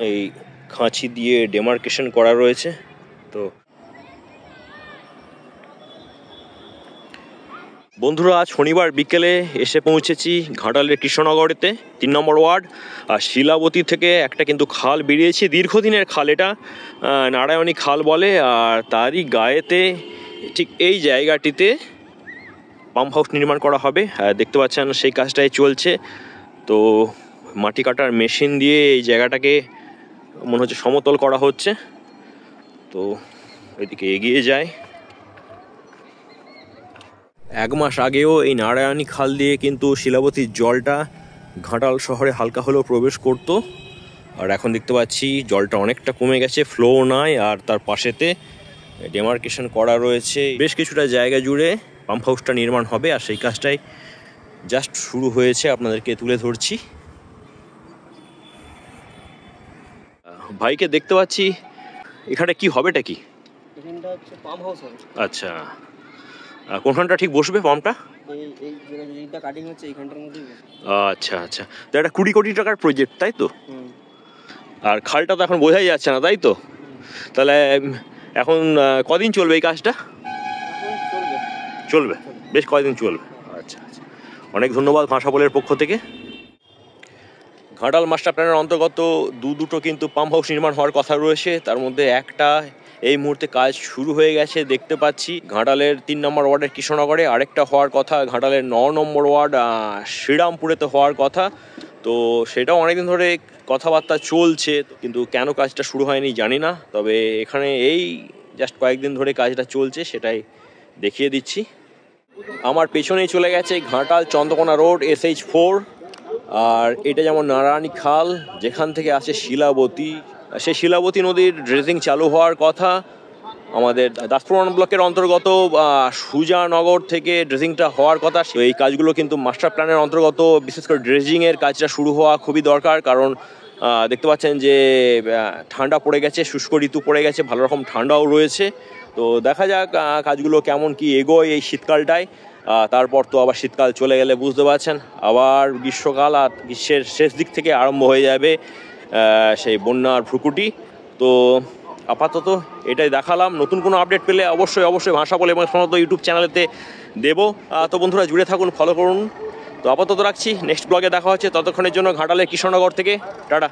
এই খাঁচি দিয়ে ডেমার্কেশন করা রয়েছে। তো বন্ধুরা, আজ শনিবার বিকেলে এসে পৌঁছেছি ঘাটালের কৃষ্ণনগরেতে 3 নম্বর ওয়ার্ড। আর শিলাবতী থেকে একটা কিন্তু খাল বেরিয়েছে, দীর্ঘদিনের খাল, এটা নারায়ণী খাল বলে। আর তারই গায়েতে ঠিক এই জায়গাটিতে পাম্প হাউস নির্মাণ করা হবে। দেখতে পাচ্ছেন সেই কাজটাই চলছে। তো মাটি কাটার মেশিন দিয়ে এই জায়গাটাকে মনে হচ্ছে সমতল করা হচ্ছে। তো এদিকে এগিয়ে যায়। 1 মাস আগেও এই নারায়ণী খাল দিয়ে কিন্তু শিলাবতীর জলটা ঘাটাল শহরে হালকা হলেও প্রবেশ করত। আর এখন দেখতে পাচ্ছি জলটা অনেকটা কমে গেছে, ফ্লো নাই। আর তার পাশেতে ডেমার্কেশন করা রয়েছে। বেশ কিছুটা জায়গা জুড়ে পাম্প হাউসটা নির্মাণ হবে, আর সেই কাজটাই জাস্ট শুরু হয়েছে, আপনাদেরকে তুলে ধরছি। ভাইকে দেখতে পাচ্ছি, এখানে কি হবেটা কি? এখানটা হচ্ছে পাম্প হাউস হবে। আচ্ছা, কোনখানটা ঠিক বসবে পাম্পটা? এই যেটা কাটিং হচ্ছে এইখানটার মধ্যেই বসবে। আচ্ছা আচ্ছা, তো এটা 20 কোটি টাকার প্রজেক্ট, তাই তো? আর খালটা তো এখন বোঝাই যাচ্ছে না, তাই তো? তাহলে এখন কদিন চলবে এই কাজটা? চলবে বেশ কয়দিন চলবে। আচ্ছা আচ্ছা, অনেক ধন্যবাদ ভাষাবলের পক্ষ থেকে। ঘাটাল মাস্টার প্ল্যানের অন্তর্গত দুটো কিন্তু পাম্প হাউস নির্মাণ হওয়ার কথা রয়েছে। তার মধ্যে একটা এই মুহূর্তে কাজ শুরু হয়ে গেছে দেখতে পাচ্ছি ঘাটালের 3 নম্বর ওয়ার্ডের কৃষ্ণনগরে। আরেকটা হওয়ার কথা ঘাটালের 9 নম্বর ওয়ার্ড শ্রীরামপুরেতে হওয়ার কথা। তো সেটাও অনেকদিন ধরে কথাবার্তা চলছে, কিন্তু কেন কাজটা শুরু হয়নি জানি না। তবে এখানে এই জাস্ট কয়েকদিন ধরে কাজটা চলছে, সেটাই দেখিয়ে দিচ্ছি। আমার পেছনেই চলে গেছে ঘাটাল চন্দ্রকোনা রোড SH4। আর এটা যেমন নারায়ণী খাল, যেখান থেকে আসে শিলাবতী, সেই শিলাবতী নদীর ড্রেজিং চালু হওয়ার কথা। আমাদের দাসপুর ব্লকের অন্তর্গত সুজানগর থেকে ড্রেজিংটা হওয়ার কথা। এই কাজগুলো কিন্তু মাস্টার প্ল্যানের অন্তর্গত, বিশেষ করে ড্রেজিংয়ের কাজটা শুরু হওয়া খুবই দরকার। কারণ দেখতে পাচ্ছেন যে ঠান্ডা পড়ে গেছে, শুষ্ক ঋতু পড়ে গেছে, ভালো রকম ঠান্ডাও রয়েছে। তো দেখা যাক কাজগুলো কেমন কি এগোয় এই শীতকালটায়। তারপর তো আবার শীতকাল চলে গেলে বুঝতে পারছেন আবার গ্রীষ্মকাল, আর গ্রীষ্মের শেষ দিক থেকে আরম্ভ হয়ে যাবে সেই বন্যার ভ্রুকুটি। তো আপাতত এটাই দেখালাম। নতুন কোনো আপডেট পেলে অবশ্যই ভাষাবল এবং সমস্ত ইউটিউব চ্যানেলেতে দেবো। তো বন্ধুরা জুড়ে থাকুন, ফলো করুন। তো আপাতত রাখছি, নেক্সট ব্লগে দেখা হচ্ছে। ততক্ষণের জন্য ঘাটালের কৃষ্ণনগর থেকে টাটা।